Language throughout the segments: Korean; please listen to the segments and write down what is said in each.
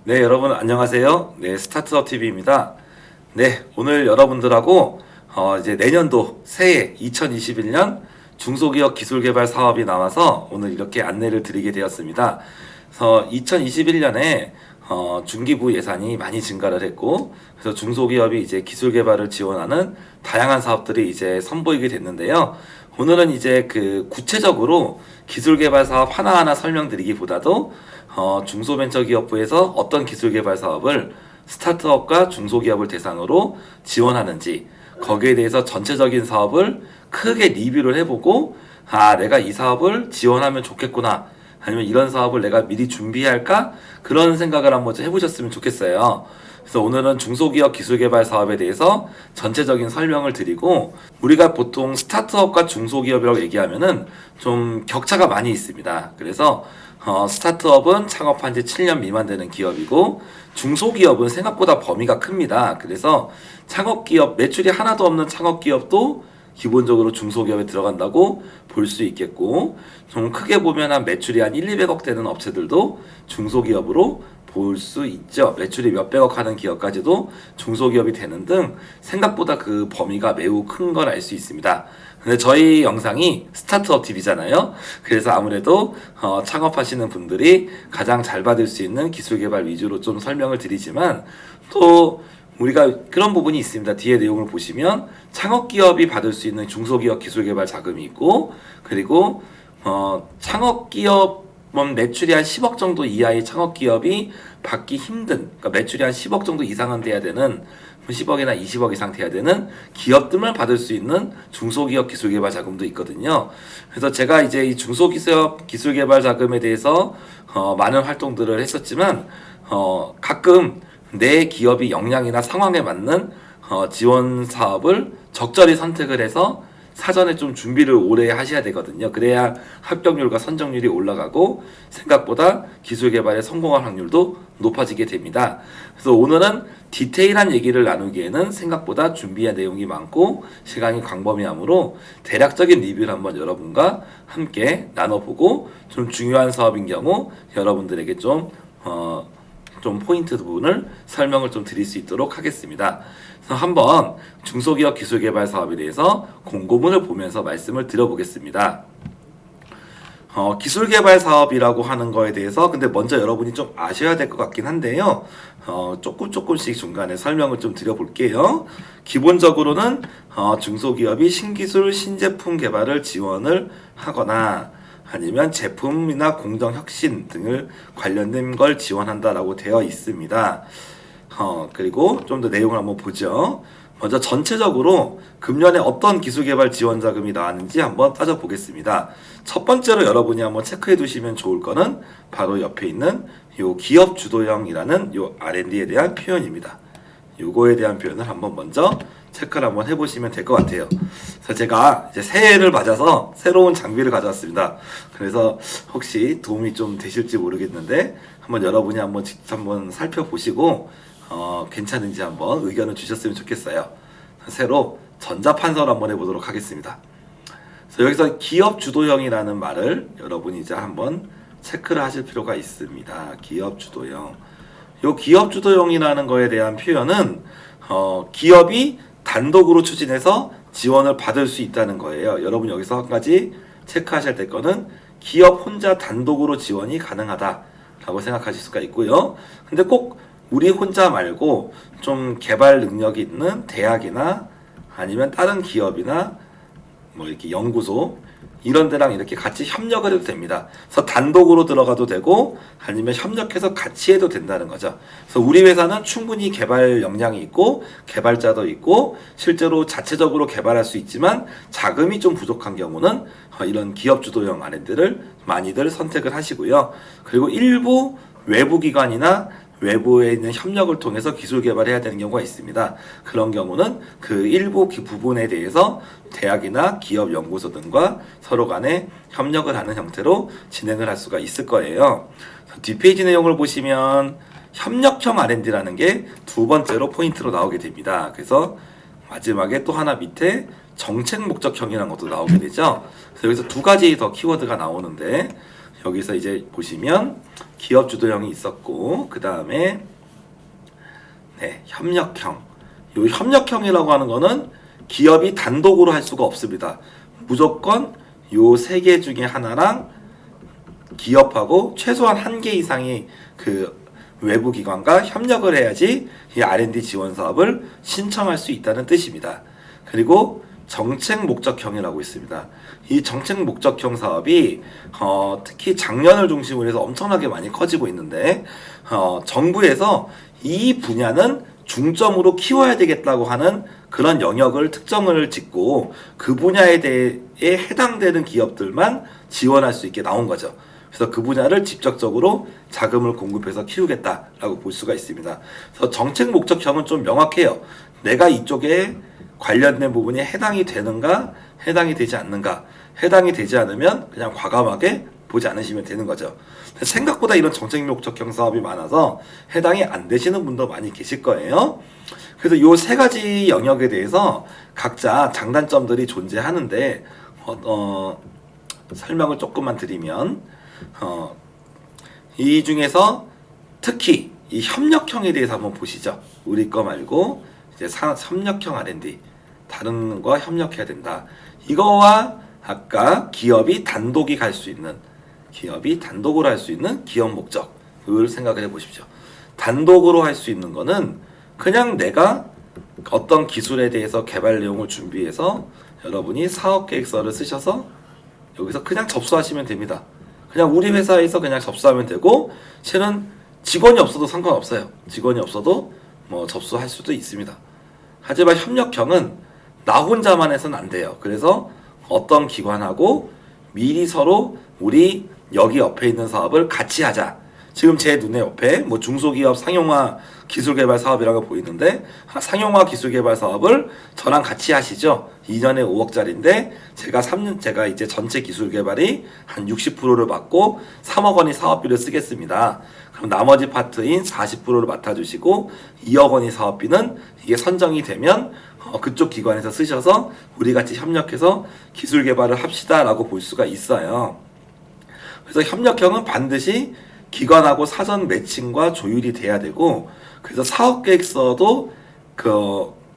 네, 여러분 안녕하세요. 네, 스타트업 TV입니다. 네, 오늘 여러분들하고 이제 내년도 새해 2021년 중소기업 기술개발 사업이 나와서 오늘 이렇게 안내를 드리게 되었습니다. 그래서 2021년에 중기부 예산이 많이 증가를 했고, 그래서 중소기업이 이제 기술개발을 지원하는 다양한 사업들이 이제 선보이게 됐는데요. 오늘은 이제 그 구체적으로 기술개발 사업 하나하나 설명드리기보다도 중소벤처기업부에서 어떤 기술개발 사업을 스타트업과 중소기업을 대상으로 지원하는지, 거기에 대해서 전체적인 사업을 크게 리뷰를 해보고, 내가 이 사업을 지원하면 좋겠구나, 아니면 이런 사업을 내가 미리 준비할까, 그런 생각을 한번 해보셨으면 좋겠어요. 그래서 오늘은 중소기업 기술개발 사업에 대해서 전체적인 설명을 드리고, 우리가 보통 스타트업과 중소기업이라고 얘기하면은 좀 격차가 많이 있습니다. 그래서 스타트업은 창업한 지 7년 미만 되는 기업이고, 중소기업은 생각보다 범위가 큽니다. 그래서 창업기업, 매출이 하나도 없는 창업기업도 기본적으로 중소기업에 들어간다고 볼 수 있겠고, 좀 크게 보면 한 매출이 한 1, 200억 되는 업체들도 중소기업으로 볼 수 있죠. 매출이 몇백억 하는 기업까지도 중소기업이 되는 등 생각보다 그 범위가 매우 큰 걸 알 수 있습니다. 근데 저희 영상이 스타트업 TV잖아요. 그래서 아무래도 창업하시는 분들이 가장 잘 받을 수 있는 기술개발 위주로 좀 설명을 드리지만, 또 우리가 그런 부분이 있습니다. 뒤에 내용을 보시면 창업기업이 받을 수 있는 중소기업 기술개발 자금이 있고, 그리고 창업기업 매출이 한 10억 정도 이하의 창업기업이 받기 힘든, 그러니까 매출이 한 10억 정도 이상은 돼야 되는, 10억이나 20억 이상 돼야 되는 기업들만 받을 수 있는 중소기업 기술개발 자금도 있거든요. 그래서 제가 이제 이 중소기업 기술개발 자금에 대해서 많은 활동들을 했었지만, 가끔 내 기업이 역량이나 상황에 맞는 지원 사업을 적절히 선택을 해서 사전에 좀 준비를 오래 하셔야 되거든요. 그래야 합격률과 선정률이 올라가고 생각보다 기술 개발에 성공할 확률도 높아지게 됩니다. 그래서 오늘은 디테일한 얘기를 나누기에는 생각보다 준비한 내용이 많고 시간이 광범위하므로 대략적인 리뷰를 한번 여러분과 함께 나눠보고, 좀 중요한 사업인 경우 여러분들에게 좀 포인트 부분을 설명을 좀 드릴 수 있도록 하겠습니다. 그래서 한번 중소기업 기술개발 사업에 대해서 공고문을 보면서 말씀을 드려보겠습니다. 기술개발 사업이라고 하는 거에 대해서 근데 먼저 여러분이 좀 아셔야 될 것 같긴 한데요. 조금씩 중간에 설명을 좀 드려볼게요. 기본적으로는 중소기업이 신기술, 신제품 개발을 지원을 하거나 아니면 제품이나 공정 혁신 등을 관련된 걸 지원한다라고 되어 있습니다. 그리고 좀 더 내용을 한번 보죠. 먼저 전체적으로 금년에 어떤 기술개발 지원 자금이 나왔는지 한번 따져보겠습니다. 첫 번째로 여러분이 한번 체크해 두시면 좋을 거는 바로 옆에 있는 요 기업 주도형이라는 요 R&D에 대한 표현입니다. 요거에 대한 표현을 한번 먼저 체크를 한번 해보시면 될 것 같아요. 그래서 제가 이제 새해를 맞아서 새로운 장비를 가져왔습니다. 그래서 혹시 도움이 좀 되실지 모르겠는데 한번 여러분이 한번 직접 한번 살펴보시고 괜찮은지 한번 의견을 주셨으면 좋겠어요. 새로 전자판서를 한번 해보도록 하겠습니다. 그래서 여기서 기업 주도형이라는 말을 여러분이 이제 한번 체크를 하실 필요가 있습니다. 기업 주도형. 요 기업 주도형이라는 거에 대한 표현은 기업이 단독으로 추진해서 지원을 받을 수 있다는 거예요. 여러분 여기서 한 가지 체크하셔야 될 거는 기업 혼자 단독으로 지원이 가능하다라고 생각하실 수가 있고요. 근데 꼭 우리 혼자 말고 좀 개발 능력이 있는 대학이나 아니면 다른 기업이나 뭐 이렇게 연구소 이런 데랑 이렇게 같이 협력을 해도 됩니다. 그래서 단독으로 들어가도 되고 아니면 협력해서 같이 해도 된다는 거죠. 그래서 우리 회사는 충분히 개발 역량이 있고 개발자도 있고 실제로 자체적으로 개발할 수 있지만 자금이 좀 부족한 경우는 이런 기업 주도형 R&D를 많이들 선택을 하시고요. 그리고 일부 외부 기관이나 외부에 있는 협력을 통해서 기술 개발해야 되는 경우가 있습니다. 그런 경우는 그 일부 부분에 대해서 대학이나 기업 연구소 등과 서로 간에 협력을 하는 형태로 진행을 할 수가 있을 거예요. 뒷페이지 내용을 보시면 협력형 R&D라는 게 두 번째로 포인트로 나오게 됩니다. 그래서 마지막에 또 하나 밑에 정책 목적형이라는 것도 나오게 되죠. 그래서 여기서 두 가지 더 키워드가 나오는데, 여기서 이제 보시면 기업 주도형이 있었고, 그 다음에 네, 협력형. 요 협력형이라고 하는 거는 기업이 단독으로 할 수가 없습니다. 무조건 요 세 개 중에 하나랑 기업하고 최소한 한 개 이상의 그 외부 기관과 협력을 해야지 이 R&D 지원 사업을 신청할 수 있다는 뜻입니다. 그리고 정책 목적형이라고 있습니다. 이 정책 목적형 사업이 특히 작년을 중심으로 해서 엄청나게 많이 커지고 있는데 정부에서 이 분야는 중점으로 키워야 되겠다고 하는 그런 영역을 특정을 짓고 그 분야에 대해 해당되는 기업들만 지원할 수 있게 나온 거죠. 그래서 그 분야를 직접적으로 자금을 공급해서 키우겠다라고 볼 수가 있습니다. 그래서 정책 목적형은 좀 명확해요. 내가 이쪽에 관련된 부분이 해당이 되는가, 해당이 되지 않는가. 해당이 되지 않으면 그냥 과감하게 보지 않으시면 되는 거죠. 생각보다 이런 정책 목적형 사업이 많아서 해당이 안 되시는 분도 많이 계실 거예요. 그래서 이 세 가지 영역에 대해서 각자 장단점들이 존재하는데 설명을 조금만 드리면 이 중에서 특히 이 협력형에 대해서 한번 보시죠. 우리 거 말고 이제 협력형 R&D 다른 거와 협력해야 된다. 이거와 아까 기업이 단독이 갈 수 있는 기업이 단독으로 할 수 있는 기업 목적을 생각을 해보십시오. 단독으로 할 수 있는 거는 그냥 내가 어떤 기술에 대해서 개발 내용을 준비해서 여러분이 사업 계획서를 쓰셔서 여기서 그냥 접수하시면 됩니다. 그냥 우리 회사에서 그냥 접수하면 되고 실은 직원이 없어도 상관없어요. 직원이 없어도 뭐 접수할 수도 있습니다. 하지만 협력형은 나 혼자만 해서는 안 돼요. 그래서 어떤 기관하고 미리 서로 우리 여기 옆에 있는 사업을 같이 하자. 지금 제 눈에 옆에 뭐 중소기업 상용화 기술개발 사업이라고 보이는데 상용화 기술개발 사업을 저랑 같이 하시죠. 2년에 5억짜리인데 제가 이제 전체 기술개발이 한 60%를 받고 3억 원이 사업비를 쓰겠습니다. 그럼 나머지 파트인 40%를 맡아주시고 2억 원이 사업비는 이게 선정이 되면 그쪽 기관에서 쓰셔서 우리 같이 협력해서 기술개발을 합시다라고 볼 수가 있어요. 그래서 협력형은 반드시 기관하고 사전 매칭과 조율이 돼야 되고 그래서 사업계획서도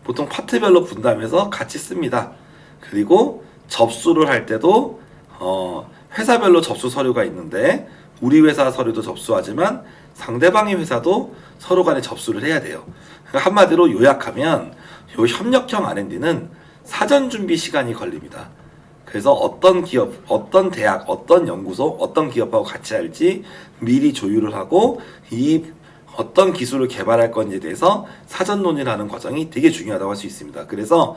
보통 파트별로 분담해서 같이 씁니다. 그리고 접수를 할 때도 회사별로 접수 서류가 있는데 우리 회사 서류도 접수하지만 상대방의 회사도 서로 간에 접수를 해야 돼요. 한마디로 요약하면 이 협력형 R&D는 사전 준비 시간이 걸립니다. 그래서 어떤 기업, 어떤 대학, 어떤 연구소, 어떤 기업하고 같이 할지 미리 조율을 하고 이 어떤 기술을 개발할 건지에 대해서 사전 논의를 하는 과정이 되게 중요하다고 할 수 있습니다. 그래서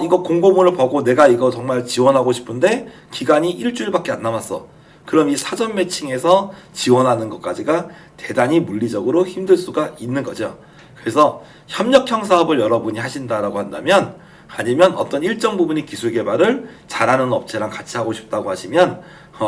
이거 공고문을 보고 내가 이거 정말 지원하고 싶은데 기간이 일주일밖에 안 남았어. 그럼 이 사전 매칭에서 지원하는 것까지가 대단히 물리적으로 힘들 수가 있는 거죠. 그래서 협력형 사업을 여러분이 하신다라고 한다면 아니면 어떤 일정 부분이 기술 개발을 잘하는 업체랑 같이 하고 싶다고 하시면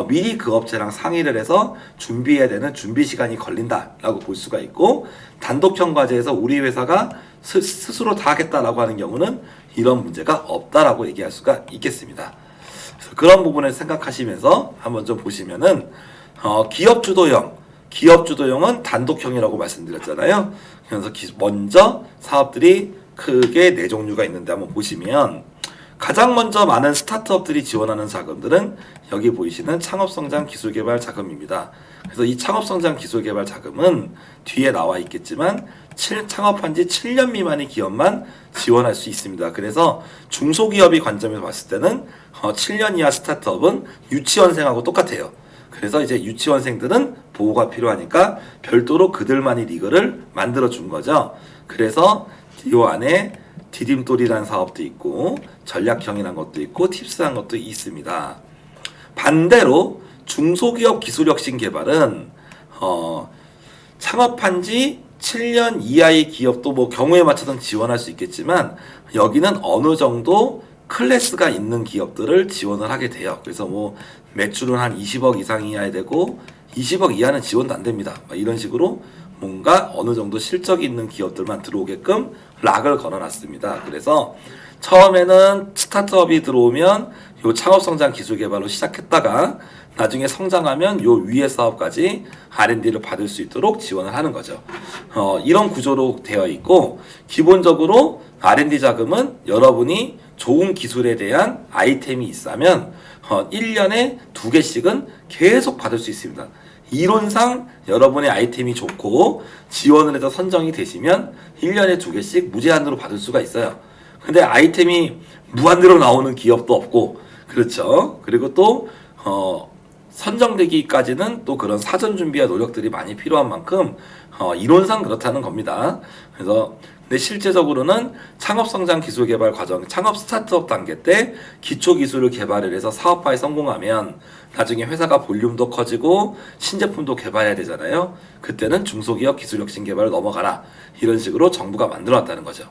미리 그 업체랑 상의를 해서 준비해야 되는 준비 시간이 걸린다라고 볼 수가 있고 단독형 과제에서 우리 회사가 스스로 다 하겠다라고 하는 경우는 이런 문제가 없다라고 얘기할 수가 있겠습니다. 그래서 그런 부분을 생각하시면서 한번 좀 보시면은 기업 주도형은 단독형이라고 말씀드렸잖아요. 그래서 먼저 사업들이 크게 네 종류가 있는데 한번 보시면 가장 먼저 많은 스타트업들이 지원하는 자금들은 여기 보이시는 창업성장 기술개발 자금입니다. 그래서 이 창업성장 기술개발 자금은 뒤에 나와 있겠지만 창업한 지 7년 미만의 기업만 지원할 수 있습니다. 그래서 중소기업의 관점에서 봤을 때는 7년 이하 스타트업은 유치원생하고 똑같아요. 그래서 이제 유치원생들은 보호가 필요하니까 별도로 그들만의 리그를 만들어 준 거죠. 그래서 이 안에 디딤돌이라는 사업도 있고 전략형이라는 것도 있고 팁스라는 것도 있습니다. 반대로 중소기업 기술혁신 개발은 창업한 지 7년 이하의 기업도 뭐 경우에 맞춰서 지원할 수 있겠지만 여기는 어느 정도 클래스가 있는 기업들을 지원을 하게 돼요. 그래서 뭐 매출은 한 20억 이상이어야 되고 20억 이하는 지원도 안 됩니다. 이런 식으로 뭔가 어느 정도 실적이 있는 기업들만 들어오게끔 락을 걸어놨습니다. 그래서 처음에는 스타트업이 들어오면 요 창업성장 기술개발로 시작했다가 나중에 성장하면 요 위의 사업까지 R&D를 받을 수 있도록 지원을 하는 거죠. 이런 구조로 되어 있고, 기본적으로 R&D 자금은 여러분이 좋은 기술에 대한 아이템이 있다면 1년에 2개씩은 계속 받을 수 있습니다. 이론상 여러분의 아이템이 좋고 지원을 해서 선정이 되시면 1년에 2개씩 무제한으로 받을 수가 있어요. 근데 아이템이 무한대로 나오는 기업도 없고, 그렇죠. 그리고 또 선정되기까지는 또 그런 사전 준비와 노력들이 많이 필요한 만큼 이론상 그렇다는 겁니다. 그래서 근데 실제적으로는 창업성장 기술개발 과정, 창업 스타트업 단계 때 기초기술을 개발을 해서 사업화에 성공하면 나중에 회사가 볼륨도 커지고 신제품도 개발해야 되잖아요. 그때는 중소기업 기술혁신 개발을 넘어가라, 이런 식으로 정부가 만들어놨다는 거죠.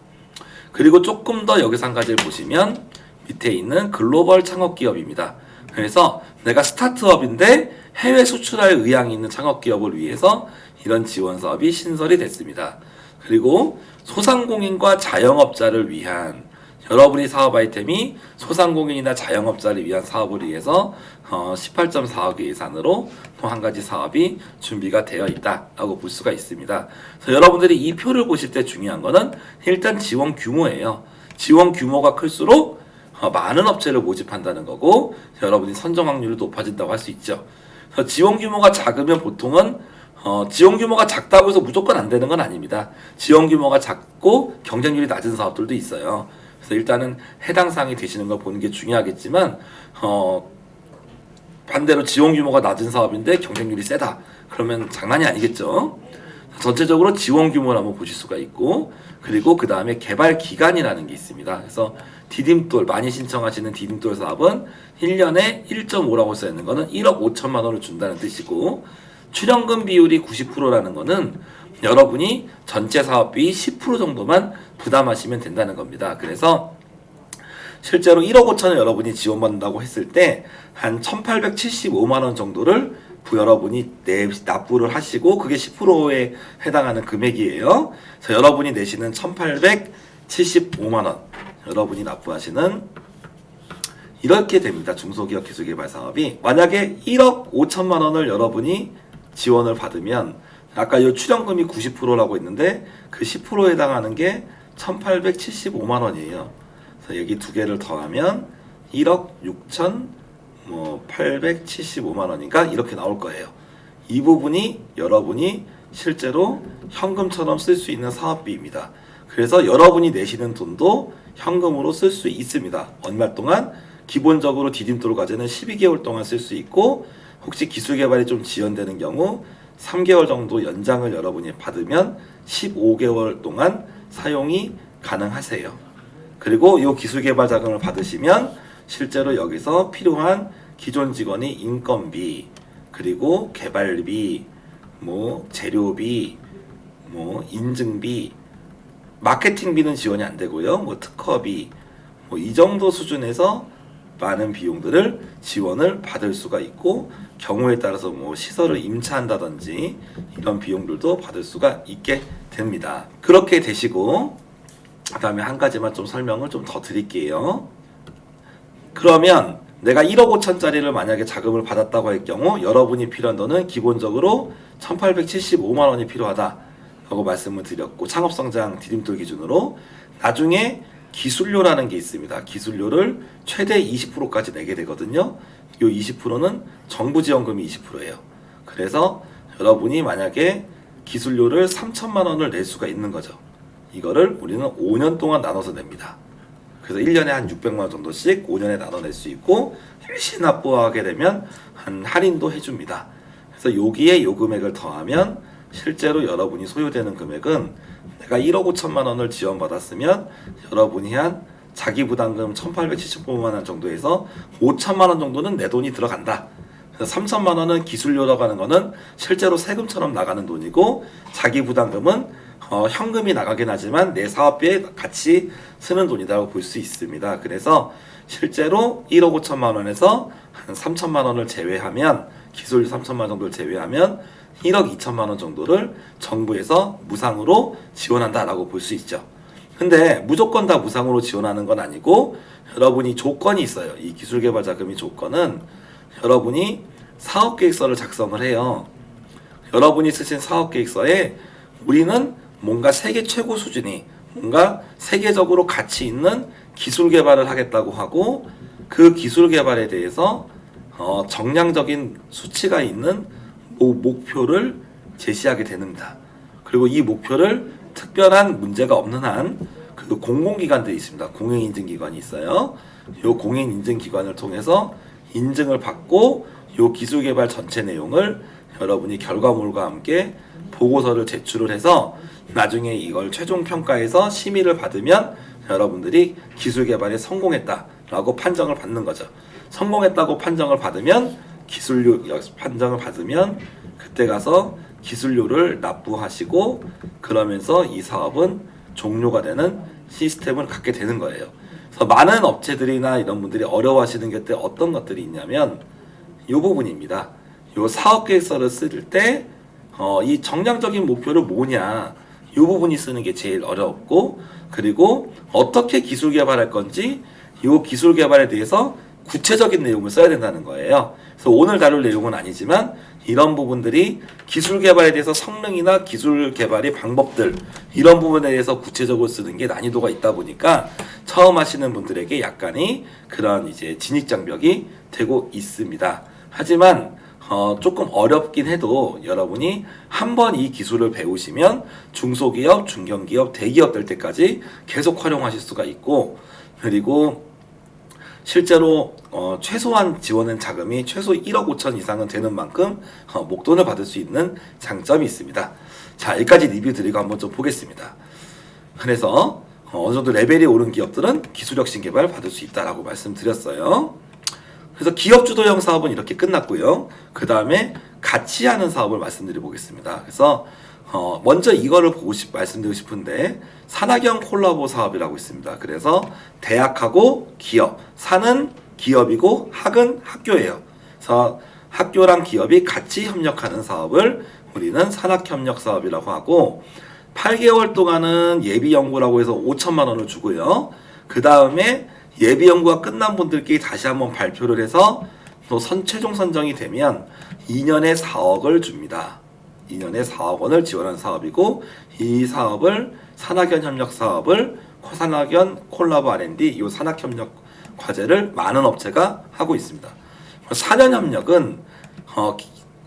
그리고 조금 더 여기서 한 가지를 보시면 밑에 있는 글로벌 창업기업입니다. 그래서 내가 스타트업인데 해외 수출할 의향이 있는 창업기업을 위해서 이런 지원 사업이 신설이 됐습니다. 그리고 소상공인과 자영업자를 위한, 여러분이 사업 아이템이 소상공인이나 자영업자를 위한 사업을 위해서 18.4억의 예산으로 또 한 가지 사업이 준비가 되어 있다라고 볼 수가 있습니다. 그래서 여러분들이 이 표를 보실 때 중요한 거는 일단 지원 규모예요. 지원 규모가 클수록 많은 업체를 모집한다는 거고, 여러분이 선정 확률이 높아진다고 할 수 있죠. 그래서 지원 규모가 작으면 보통은 지원 규모가 작다고 해서 무조건 안 되는 건 아닙니다. 지원 규모가 작고 경쟁률이 낮은 사업들도 있어요. 그래서 일단은 해당 사항이 되시는 걸 보는 게 중요하겠지만, 반대로 지원 규모가 낮은 사업인데 경쟁률이 세다, 그러면 장난이 아니겠죠. 전체적으로 지원 규모를 한번 보실 수가 있고, 그리고 그 다음에 개발 기간이라는 게 있습니다. 그래서 디딤돌, 많이 신청하시는 디딤돌 사업은 1년에 1.5라고 써있는 거는 1억 5천만 원을 준다는 뜻이고, 출연금 비율이 90%라는 거는 여러분이 전체 사업비 10% 정도만 부담하시면 된다는 겁니다. 그래서 실제로 1억 5천을 여러분이 지원받는다고 했을 때 한 1,875만 원 정도를 여러분이 납부를 하시고, 그게 10%에 해당하는 금액이에요. 그래서 여러분이 내시는 1,875만 원, 여러분이 납부하시는, 이렇게 됩니다. 중소기업 기술개발 사업이. 만약에 1억 5천만 원을 여러분이 지원을 받으면, 아까 이 출연금이 90%라고 했는데 그 10%에 해당하는 게 1,875만 원이에요. 그래서 여기 두 개를 더하면 1억 6,875만 원인가 이렇게 나올 거예요. 이 부분이 여러분이 실제로 현금처럼 쓸 수 있는 사업비입니다. 그래서 여러분이 내시는 돈도 현금으로 쓸 수 있습니다. 얼마 동안? 기본적으로 디딤돌 과제는 12개월 동안 쓸 수 있고, 혹시 기술개발이 좀 지연되는 경우 3개월 정도 연장을 여러분이 받으면 15개월 동안 사용이 가능하세요. 그리고 이 기술개발 자금을 받으시면 실제로 여기서 필요한 기존 직원의 인건비, 그리고 개발비, 재료비, 인증비, 마케팅비는 지원이 안 되고요. 특허비, 이 정도 수준에서 많은 비용들을 지원을 받을 수가 있고, 경우에 따라서 시설을 임차한다든지 이런 비용들도 받을 수가 있게 됩니다. 그렇게 되시고, 그 다음에 한 가지만 좀 설명을 좀 더 드릴게요. 그러면 내가 1억 5천짜리를 만약에 자금을 받았다고 할 경우 여러분이 필요한 돈은 기본적으로 1,875만 원이 필요하다라고 말씀을 드렸고, 창업성장 디딤돌 기준으로 나중에 기술료라는 게 있습니다. 기술료를 최대 20%까지 내게 되거든요. 이 20%는 정부 지원금이 20%예요. 그래서 여러분이 만약에 기술료를 3천만 원을 낼 수가 있는 거죠. 이거를 우리는 5년 동안 나눠서 냅니다. 그래서 1년에 한 600만 원 정도씩 5년에 나눠낼 수 있고, 일시 납부하게 되면 한 할인도 해줍니다. 그래서 여기에 요 금액을 더하면 실제로 여러분이 소요되는 금액은, 내가 1억 5천만 원을 지원받았으면 여러분이 한 자기 부담금 1,875만 원 정도에서 5천만 원 정도는 내 돈이 들어간다. 그래서 3천만 원은 기술료라고 하는 거는 실제로 세금처럼 나가는 돈이고, 자기 부담금은 현금이 나가긴 하지만 내 사업비에 같이 쓰는 돈이라고 볼 수 있습니다. 그래서 실제로 1억 5천만 원에서 한 3천만 원을 제외하면, 기술료 3천만 원 정도를 제외하면 1억 2천만 원 정도를 정부에서 무상으로 지원한다라고 볼 수 있죠. 근데 무조건 다 무상으로 지원하는 건 아니고 여러분이 조건이 있어요. 이 기술개발 자금이 조건은 여러분이 사업계획서를 작성을 해요. 여러분이 쓰신 사업계획서에 우리는 뭔가 세계 최고 수준이 뭔가 세계적으로 가치 있는 기술 개발을 하겠다고 하고 그 기술 개발에 대해서 정량적인 수치가 있는 목표를 제시하게 됩니다. 그리고 이 목표를 특별한 문제가 없는 한 그 공공기관들이 있습니다. 공인인증기관이 있어요. 이 공인인증기관을 통해서 인증을 받고 이 기술개발 전체 내용을 여러분이 결과물과 함께 보고서를 제출을 해서 나중에 이걸 최종 평가해서 심의를 받으면 여러분들이 기술개발에 성공했다라고 판정을 받는 거죠. 성공했다고 판정을 받으면 기술료 판정을 받으면 그때 가서 기술료를 납부하시고 그러면서 이 사업은 종료가 되는 시스템을 갖게 되는 거예요. 그래서 많은 업체들이나 이런 분들이 어려워하시는 게 어떤 것들이 있냐면 이 부분입니다. 이 사업계획서를 쓸 때 이 정량적인 목표를 뭐냐 이 부분이 쓰는 게 제일 어렵고 그리고 어떻게 기술 개발할 건지 이 기술 개발에 대해서 구체적인 내용을 써야 된다는 거예요. 그래서 오늘 다룰 내용은 아니지만 이런 부분들이 기술 개발에 대해서 성능이나 기술 개발의 방법들 이런 부분에 대해서 구체적으로 쓰는 게 난이도가 있다 보니까 처음 하시는 분들에게 약간의 그런 이제 진입장벽이 되고 있습니다. 하지만 조금 어렵긴 해도 여러분이 한번 이 기술을 배우시면 중소기업, 중견기업, 대기업 될 때까지 계속 활용하실 수가 있고 그리고 실제로 최소한 지원한 자금이 최소 1억 5천 이상은 되는 만큼 목돈을 받을 수 있는 장점이 있습니다. 자, 여기까지 리뷰 드리고 한번 좀 보겠습니다. 그래서 어느 정도 레벨이 오른 기업들은 기술혁신 개발 받을 수 있다라고 말씀드렸어요. 그래서 기업 주도형 사업은 이렇게 끝났고요. 그 다음에 같이 하는 사업을 말씀드려 보겠습니다. 그래서 먼저 이거를 말씀드리고 싶은데 산학연 콜라보 사업이라고 있습니다. 그래서 대학하고 기업, 산은 기업이고 학은 학교예요. 그래서 학교랑 기업이 같이 협력하는 사업을 우리는 산학협력 사업이라고 하고 8개월 동안은 예비연구라고 해서 5천만 원을 주고요. 그 다음에 예비연구가 끝난 분들끼리 다시 한번 발표를 해서 또 최종 선정이 되면 2년에 4억을 줍니다. 2년에 4억 원을 지원한 사업이고 이 사업을 산학연 협력 사업을 산학연 콜라보 R&D 이 산학협력 과제를 많은 업체가 하고 있습니다. 4년 협력은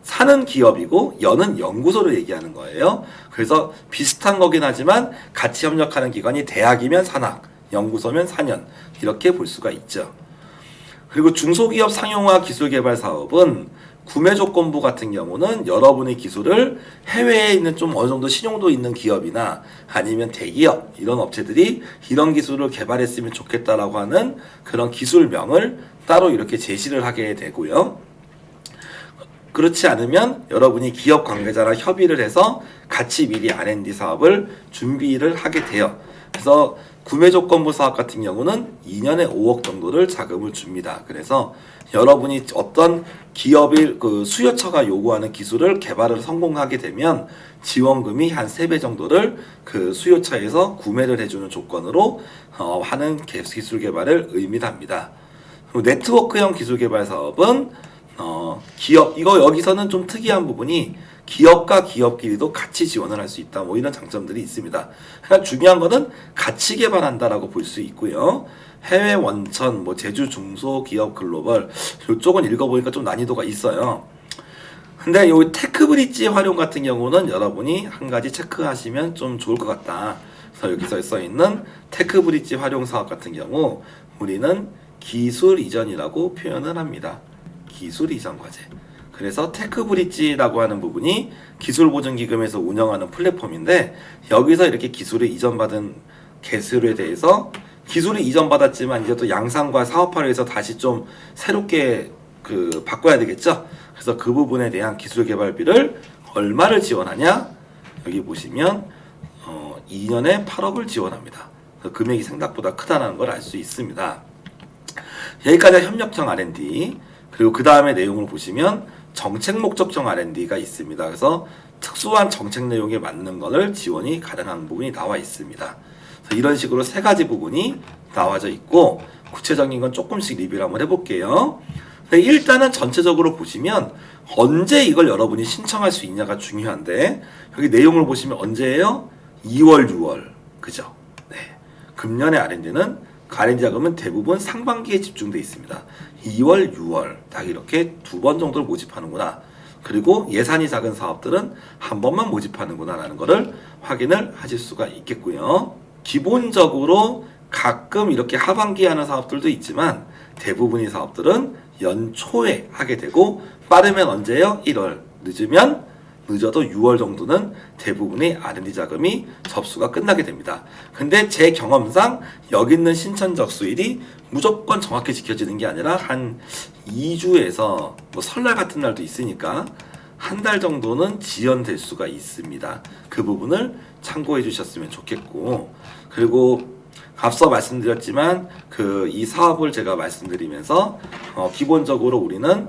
사는 기업이고 연은 연구소를 얘기하는 거예요. 그래서 비슷한 거긴 하지만 같이 협력하는 기관이 대학이면 산학, 연구소면 4년 이렇게 볼 수가 있죠. 그리고 중소기업 상용화 기술개발 사업은 구매조건부 같은 경우는 여러분의 기술을 해외에 있는 좀 어느 정도 신용도 있는 기업이나 아니면 대기업 이런 업체들이 이런 기술을 개발했으면 좋겠다라고 하는 그런 기술명을 따로 이렇게 제시를 하게 되고요. 그렇지 않으면 여러분이 기업 관계자랑 협의를 해서 같이 미리 R&D 사업을 준비를 하게 돼요. 그래서 구매조건부 사업 같은 경우는 2년에 5억 정도를 자금을 줍니다. 그래서 여러분이 어떤 기업의 그 수요처가 요구하는 기술을 개발을 성공하게 되면 지원금이 한 3배 정도를 그 수요처에서 구매를 해주는 조건으로 하는 기술 개발을 의미합니다. 네트워크형 기술 개발 사업은 기업 여기서는 좀 특이한 부분이 기업과 기업끼리도 같이 지원을 할 수 있다. 뭐 이런 장점들이 있습니다. 그러니까 중요한 거는 같이 개발한다라고 볼 수 있고요. 해외 원천, 제주 중소기업 글로벌 이쪽은 읽어보니까 좀 난이도가 있어요. 근데 요 테크브릿지 활용 같은 경우는 여러분이 한 가지 체크하시면 좀 좋을 것 같다. 그래서 여기서 써 있는 테크브릿지 활용 사업 같은 경우 우리는 기술 이전이라고 표현을 합니다. 기술 이전 과제. 그래서 테크브릿지라고 하는 부분이 기술보증기금에서 운영하는 플랫폼인데 여기서 이렇게 기술을 이전받은 개수에 대해서 기술이 이전받았지만 이제 또 양산과 사업화를 해서 다시 좀 새롭게 바꿔야 되겠죠. 그래서 그 부분에 대한 기술 개발비를 얼마를 지원하냐? 여기 보시면 2년에 8억을 지원합니다. 금액이 생각보다 크다는 걸 알 수 있습니다. 여기까지 협력형 R&D 그리고 그 다음에 내용을 보시면 정책 목적형 R&D가 있습니다. 그래서 특수한 정책 내용에 맞는 것을 지원이 가능한 부분이 나와 있습니다. 이런 식으로 세 가지 부분이 나와져 있고 구체적인 건 조금씩 리뷰를 한번 해볼게요. 일단은 전체적으로 보시면 언제 이걸 여러분이 신청할 수 있냐가 중요한데 여기 내용을 보시면 언제예요? 2월, 6월. 그죠? 네. 금년의 R&D는 R&D 자금은 대부분 상반기에 집중되어 있습니다. 2월, 6월 딱 이렇게 두 번 정도를 모집하는구나. 그리고 예산이 작은 사업들은 한 번만 모집하는구나 라는 것을 확인을 하실 수가 있겠고요. 기본적으로 가끔 이렇게 하반기에 하는 사업들도 있지만 대부분의 사업들은 연초에 하게 되고 빠르면 언제요? 1월, 늦어도 6월 정도는 대부분의 R&D 자금이 접수가 끝나게 됩니다. 근데 제 경험상 여기 있는 신청 접수일이 무조건 정확히 지켜지는 게 아니라 한 2주에서 뭐 설날 같은 날도 있으니까 한 달 정도는 지연될 수가 있습니다. 그 부분을 참고해 주셨으면 좋겠고, 그리고 앞서 말씀드렸지만 이 사업을 제가 말씀드리면서 기본적으로 우리는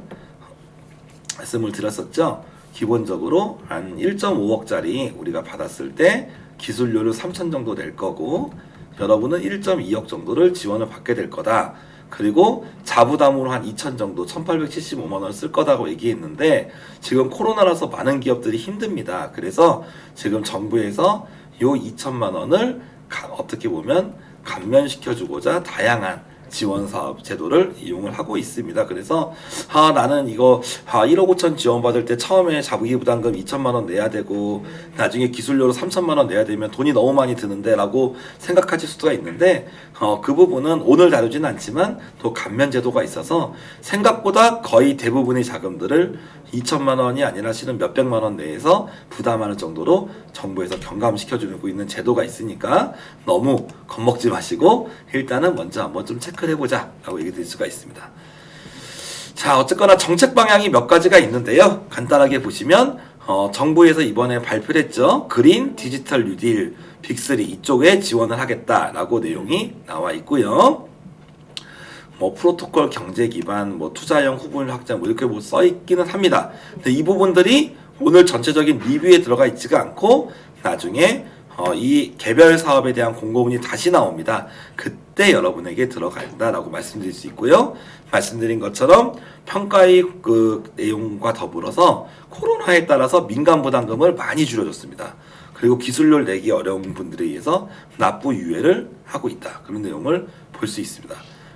말씀을 드렸었죠. 기본적으로 한 1.5억짜리 우리가 받았을 때 기술료를 3천 정도 낼 거고 여러분은 1.2억 정도를 지원을 받게 될 거다. 그리고 자부담으로 한 2천 정도 1875만 원을 쓸 거다고 얘기했는데 지금 코로나라서 많은 기업들이 힘듭니다. 그래서 지금 정부에서 요 2천만 원을 어떻게 보면 감면시켜주고자 다양한 지원 사업 제도를 이용을 하고 있습니다. 그래서 나는 이거 1억 5천 지원받을 때 처음에 자부기 부담금 2천만 원 내야 되고 나중에 기술료로 3천만 원 내야 되면 돈이 너무 많이 드는데 라고 생각하실 수가 있는데 그 부분은 오늘 다루지는 않지만 또 감면 제도가 있어서 생각보다 거의 대부분의 자금들을 2천만 원이 아니라 실은 몇백만 원 내에서 부담하는 정도로 정부에서 경감시켜주고 있는 제도가 있으니까 너무 겁먹지 마시고 일단은 먼저 한번 좀 체크를 해보자 라고 얘기 드릴 수가 있습니다. 자, 어쨌거나 정책 방향이 몇 가지가 있는데요. 간단하게 보시면 정부에서 이번에 발표를 했죠. 그린 디지털 뉴딜 빅3 이쪽에 지원을 하겠다라고 내용이 나와 있고요. 뭐 프로토콜 경제 기반, 뭐 투자형 후보율 확장 뭐 이렇게 뭐 써 있기는 합니다. 근데 이 부분들이 오늘 전체적인 리뷰에 들어가 있지가 않고 나중에 이 개별 사업에 대한 공고문이 다시 나옵니다. 그때 여러분에게 들어간다라고 말씀드릴 수 있고요. 말씀드린 것처럼 평가의 그 내용과 더불어서 코로나에 따라서 민간 부담금을 많이 줄여줬습니다. 그리고 기술료를 내기 어려운 분들에 의해서 납부 유예를 하고 있다. 그런 내용을 볼 수 있습니다.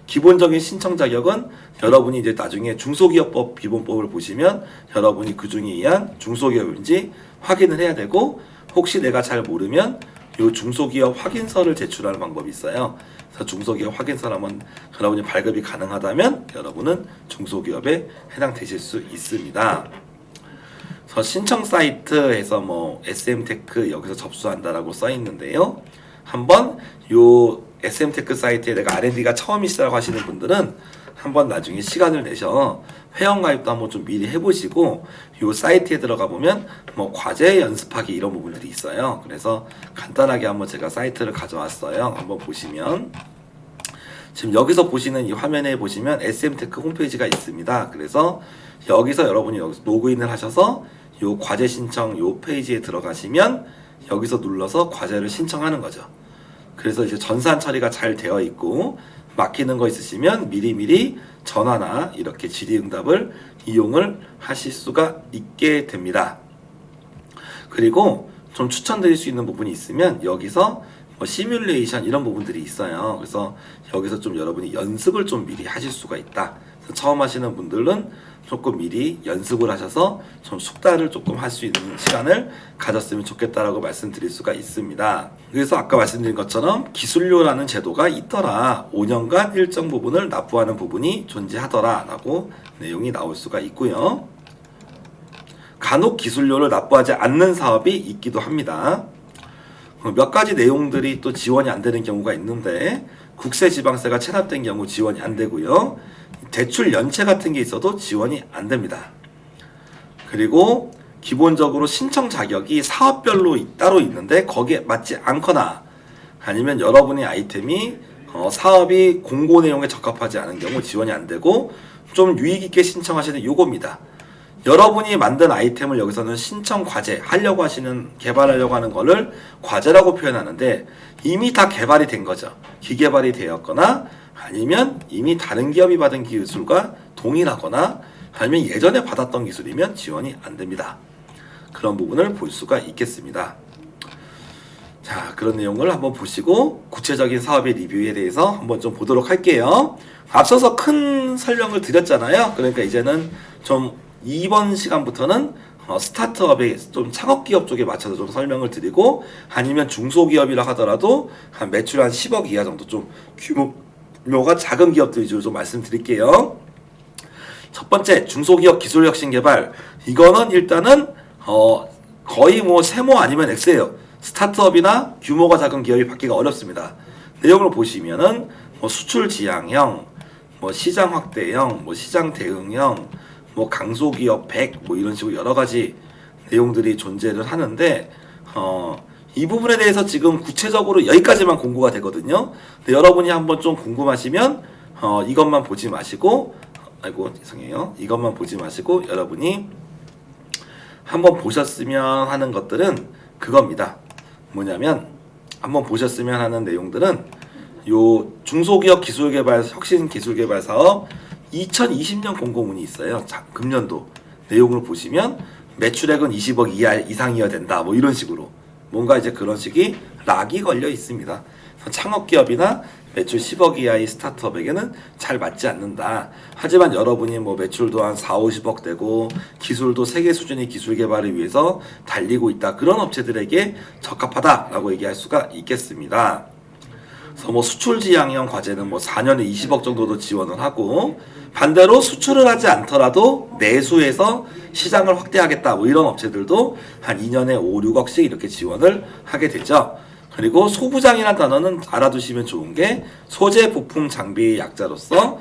기본적인 신청 자격은 여러분이 이제 나중에 중소기업법 기본법을 보시면 여러분이 그 중에 의한 중소기업인지 확인을 해야 되고 혹시 내가 잘 모르면 이 중소기업 확인서를 제출하는 방법이 있어요. 그래서 중소기업 확인서를 한번 여러분이 발급이 가능하다면 여러분은 중소기업에 해당되실 수 있습니다. 그래서 신청 사이트에서 뭐 SM테크 여기서 접수한다라고 써 있는데요. 한번 요 SM테크 사이트에 내가 R&D가 처음이시라고 하시는 분들은 한번 나중에 시간을 내셔 회원가입도 한번 좀 미리 해보시고 요 사이트에 들어가 보면 뭐 과제 연습하기 이런 부분들이 있어요. 그래서 간단하게 한번 제가 사이트를 가져왔어요. 한번 보시면 지금 여기서 보시는 이 화면에 보시면 SM테크 홈페이지가 있습니다. 그래서 여기서 여러분이 여기서 로그인을 하셔서 요 과제 신청 요 페이지에 들어가시면 여기서 눌러서 과제를 신청하는 거죠. 그래서 이제 전산 처리가 잘 되어 있고 막히는 거 있으시면 미리미리 전화나 이렇게 질의응답을 이용을 하실 수가 있게 됩니다. 그리고 좀 추천드릴 수 있는 부분이 있으면 여기서 뭐 시뮬레이션 이런 부분들이 있어요. 그래서 여기서 좀 여러분이 연습을 좀 미리 하실 수가 있다. 그래서 처음 하시는 분들은 조금 미리 연습을 하셔서 좀 숙달을 조금 할 수 있는 시간을 가졌으면 좋겠다라고 말씀드릴 수가 있습니다. 그래서 아까 말씀드린 것처럼 기술료라는 제도가 있더라. 5년간 일정 부분을 납부하는 부분이 존재하더라 라고 내용이 나올 수가 있고요. 간혹 기술료를 납부하지 않는 사업이 있기도 합니다. 몇 가지 내용들이 또 지원이 안 되는 경우가 있는데 국세지방세가 체납된 경우 지원이 안 되고요. 대출 연체 같은 게 있어도 지원이 안 됩니다. 그리고 기본적으로 신청 자격이 사업별로 따로 있는데 거기에 맞지 않거나 아니면 여러분의 아이템이 사업이 공고 내용에 적합하지 않은 경우 지원이 안 되고 좀 유익 있게 신청하시는 요겁니다. 여러분이 만든 아이템을 여기서는 신청 과제 하려고 하시는 개발하려고 하는 거를 과제라고 표현하는데 이미 다 개발이 된 거죠. 기개발이 되었거나 아니면 이미 다른 기업이 받은 기술과 동일하거나 아니면 예전에 받았던 기술이면 지원이 안 됩니다. 그런 부분을 볼 수가 있겠습니다. 자, 그런 내용을 한번 보시고 구체적인 사업의 리뷰에 대해서 한번 좀 보도록 할게요. 앞서서 큰 설명을 드렸잖아요. 그러니까 이제는 좀 이번 시간부터는 스타트업의 좀 창업기업 쪽에 맞춰서 좀 설명을 드리고 아니면 중소기업이라 하더라도 한 매출 한 10억 이하 정도 좀 규모가 작은 기업들 위주로 좀 말씀드릴게요. 첫 번째 중소기업 기술혁신개발, 이거는 일단은 거의 뭐 세모 아니면 X예요. 스타트업이나 규모가 작은 기업이 받기가 어렵습니다. 내용을 보시면은 뭐 수출 지향형, 뭐 시장 확대형, 뭐 시장 대응형, 뭐 강소기업 100, 뭐 이런 식으로 여러 가지 내용들이 존재를 하는데 이 부분에 대해서 지금 구체적으로 여기까지만 공고가 되거든요. 근데 여러분이 한번 좀 궁금하시면 이것만 보지 마시고, 아이고 죄송해요. 이것만 보지 마시고 여러분이 한번 보셨으면 하는 것들은 그겁니다. 뭐냐면 한번 보셨으면 하는 내용들은 요 중소기업 기술개발 혁신기술개발 사업 2020년 공고문이 있어요. 자, 금년도 내용을 보시면 매출액은 20억 이상이어야 된다. 뭐 이런 식으로 뭔가 이제 그런 식이 락이 걸려 있습니다. 창업기업이나 매출 10억 이하의 스타트업에게는 잘 맞지 않는다. 하지만 여러분이 뭐 매출도 한 4, 50억 되고 기술도 세계 수준의 기술 개발을 위해서 달리고 있다. 그런 업체들에게 적합하다라고 얘기할 수가 있겠습니다. 그래서 뭐 수출 지향형 과제는 뭐 4년에 20억 정도도 지원을 하고 반대로 수출을 하지 않더라도 내수해서 시장을 확대하겠다. 뭐 이런 업체들도 한 2년에 5, 6억씩 이렇게 지원을 하게 되죠. 그리고 소부장이라는 단어는 알아두시면 좋은 게 소재, 부품, 장비의 약자로서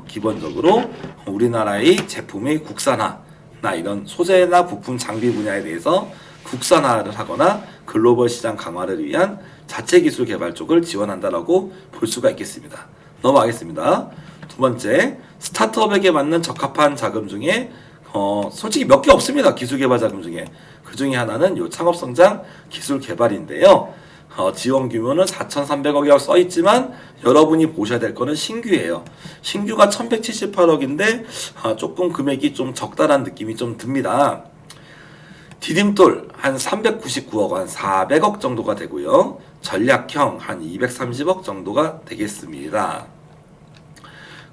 기본적으로 우리나라의 제품의 국산화나 이런 소재나 부품, 장비 분야에 대해서 국산화를 하거나 글로벌 시장 강화를 위한 자체 기술 개발 쪽을 지원한다라고 볼 수가 있겠습니다. 넘어가겠습니다. 두 번째, 스타트업에게 맞는 적합한 자금 중에 솔직히 몇 개 없습니다. 기술 개발 자금 중에. 그 중에 하나는 요 창업성장 기술 개발인데요. 지원 규모는 4,300억이라고 써 있지만 여러분이 보셔야 될 거는 신규예요. 신규가 1,178억인데 조금 금액이 좀 적다란 느낌이 좀 듭니다. 디딤돌 한 399억, 한 400억 정도가 되고요. 전략형 한 230억 정도가 되겠습니다.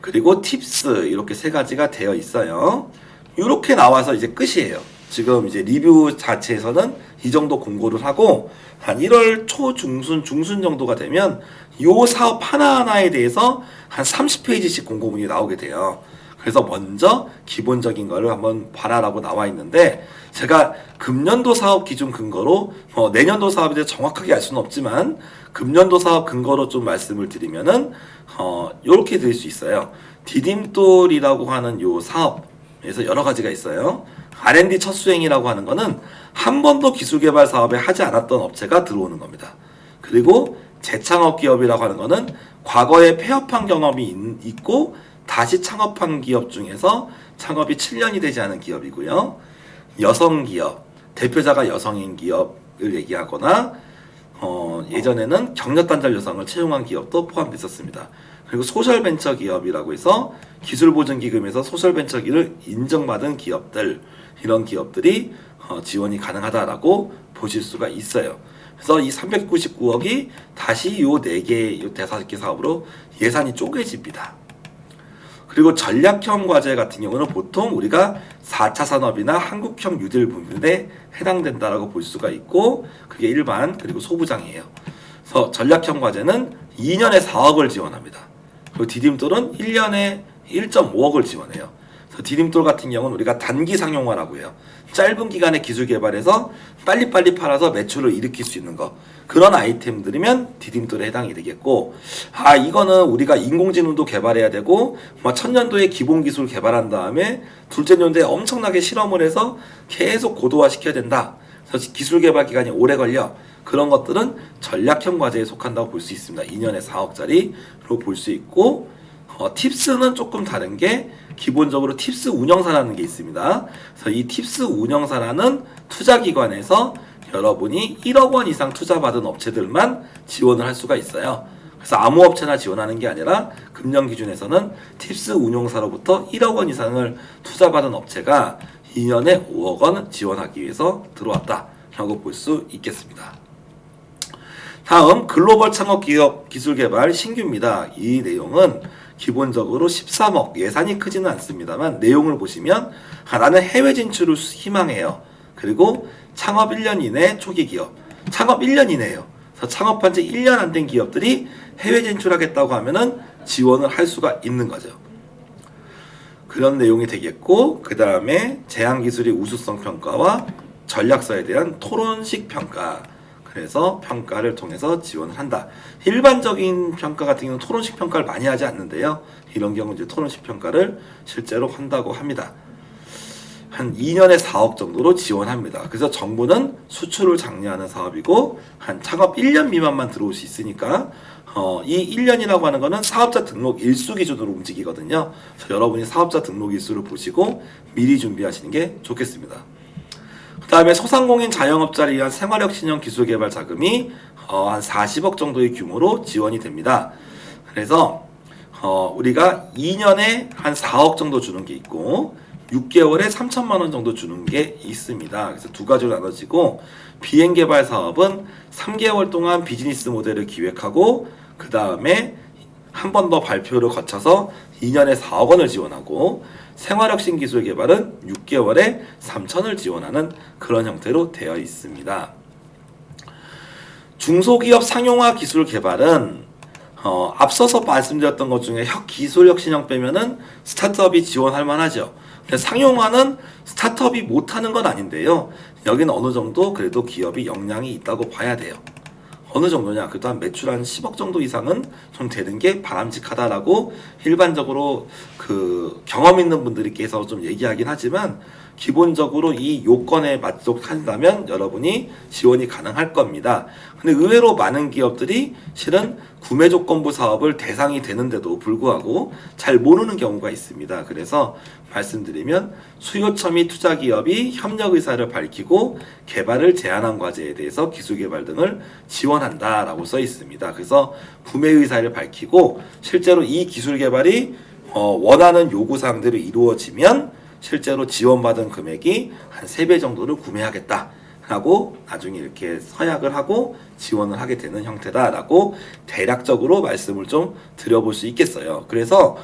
그리고 팁스 이렇게 세 가지가 되어 있어요. 이렇게 나와서 이제 끝이에요. 지금 이제 리뷰 자체에서는 이 정도 공고를 하고 한 1월 초 중순 정도가 되면 요 사업 하나하나에 대해서 한 30페이지씩 공고문이 나오게 돼요. 그래서 먼저 기본적인 거를 한번 봐라라고 나와 있는데 제가 금년도 사업 기준 근거로 내년도 사업에 대해 정확하게 알 수는 없지만 금년도 사업 근거로 좀 말씀을 드리면은 요렇게 드릴 수 있어요. 디딤돌이라고 하는 요 사업에서 여러 가지가 있어요. R&D 첫 수행이라고 하는 거는 한 번도 기술개발 사업에 하지 않았던 업체가 들어오는 겁니다. 그리고 재창업 기업이라고 하는 거는 과거에 폐업한 경험이 있고 다시 창업한 기업 중에서 창업이 7년이 되지 않은 기업이고요. 여성 기업, 대표자가 여성인 기업을 얘기하거나 예전에는 경력단절 여성을 채용한 기업도 포함됐었습니다. 그리고 소셜벤처 기업이라고 해서 기술보증기금에서 소셜벤처기를 인정받은 기업들, 이런 기업들이 지원이 가능하다라고 보실 수가 있어요. 그래서 이 399억이 다시 요 4개, 요 5개 사업으로 예산이 쪼개집니다. 그리고 전략형 과제 같은 경우는 보통 우리가 4차 산업이나 한국형 뉴딜 부분에 해당된다라고 볼 수가 있고 그게 일반 그리고 소부장이에요. 그래서 전략형 과제는 2년에 4억을 지원합니다. 그리고 디딤돌은 1년에 1.5억을 지원해요. 그래서 디딤돌 같은 경우는 우리가 단기 상용화라고 해요. 짧은 기간에 기술 개발해서 빨리빨리 팔아서 매출을 일으킬 수 있는 거. 그런 아이템들이면 디딤돌에 해당이 되겠고 이거는 우리가 인공지능도 개발해야 되고 천년도에 기본 기술 개발한 다음에 둘째 년도에 엄청나게 실험을 해서 계속 고도화 시켜야 된다. 그래서 기술 개발 기간이 오래 걸려. 그런 것들은 전략형 과제에 속한다고 볼 수 있습니다. 2년에 4억짜리로 볼 수 있고 팁스는 조금 다른 게 기본적으로 팁스 운영사라는 게 있습니다. 그래서 이 팁스 운영사라는 투자기관에서 여러분이 1억 원 이상 투자받은 업체들만 지원을 할 수가 있어요. 그래서 아무 업체나 지원하는 게 아니라 금년 기준에서는 팁스 운용사로부터 1억 원 이상을 투자받은 업체가 2년에 5억 원 지원하기 위해서 들어왔다라고 볼 수 있겠습니다. 다음 글로벌 창업 기업 기술 개발 신규입니다. 이 내용은 기본적으로 13억 예산이 크지는 않습니다만 내용을 보시면 나는 해외 진출을 희망해요. 그리고 창업 1년 이내 초기 기업 창업 1년 이내예요. 그래서 창업한 지 1년 안 된 기업들이 해외 진출하겠다고 하면은 지원을 할 수가 있는 거죠. 그런 내용이 되겠고 그 다음에 제안기술의 우수성 평가와 전략서에 대한 토론식 평가 그래서 평가를 통해서 지원을 한다. 일반적인 평가 같은 경우는 토론식 평가를 많이 하지 않는데요. 이런 경우 이제 토론식 평가를 실제로 한다고 합니다. 한 2년에 4억 정도로 지원합니다. 그래서 정부는 수출을 장려하는 사업이고 한 창업 1년 미만만 들어올 수 있으니까 이 1년이라고 하는 거는 사업자 등록 일수 기준으로 움직이거든요. 그래서 여러분이 사업자 등록 일수를 보시고 미리 준비하시는 게 좋겠습니다. 그 다음에 소상공인 자영업자를 위한 생활혁신형 기술개발 자금이 한 40억 정도의 규모로 지원이 됩니다. 그래서 우리가 2년에 한 4억 정도 주는 게 있고 6개월에 3천만 원 정도 주는 게 있습니다. 그래서 두 가지로 나눠지고 비행개발 사업은 3개월 동안 비즈니스 모델을 기획하고 그 다음에 한 번 더 발표를 거쳐서 2년에 4억 원을 지원하고 생활혁신 기술 개발은 6개월에 3천을 지원하는 그런 형태로 되어 있습니다. 중소기업 상용화 기술 개발은 앞서서 말씀드렸던 것 중에 기술 혁신형 빼면은 스타트업이 지원할 만하죠. 상용화는 스타트업이 못하는 건 아닌데요. 여기는 어느 정도 그래도 기업이 역량이 있다고 봐야 돼요. 어느 정도냐? 그래도 한 매출 한 10억 정도 이상은 좀 되는 게 바람직하다라고 일반적으로 그 경험 있는 분들께서 좀 얘기하긴 하지만 기본적으로 이 요건에 만족한다면 여러분이 지원이 가능할 겁니다. 근데 의외로 많은 기업들이 실은 구매조건부 사업을 대상이 되는데도 불구하고 잘 모르는 경우가 있습니다. 그래서 말씀드리면 수요처 및 투자기업이 협력 의사를 밝히고 개발을 제안한 과제에 대해서 기술개발 등을 지원한다라고 써 있습니다. 그래서 구매 의사를 밝히고 실제로 이 기술개발이 원하는 요구사항대로 이루어지면 실제로 지원받은 금액이 한 3배 정도를 구매하겠다 라고 나중에 이렇게 서약을 하고 지원을 하게 되는 형태다라고 대략적으로 말씀을 좀 드려볼 수 있겠어요. 그래서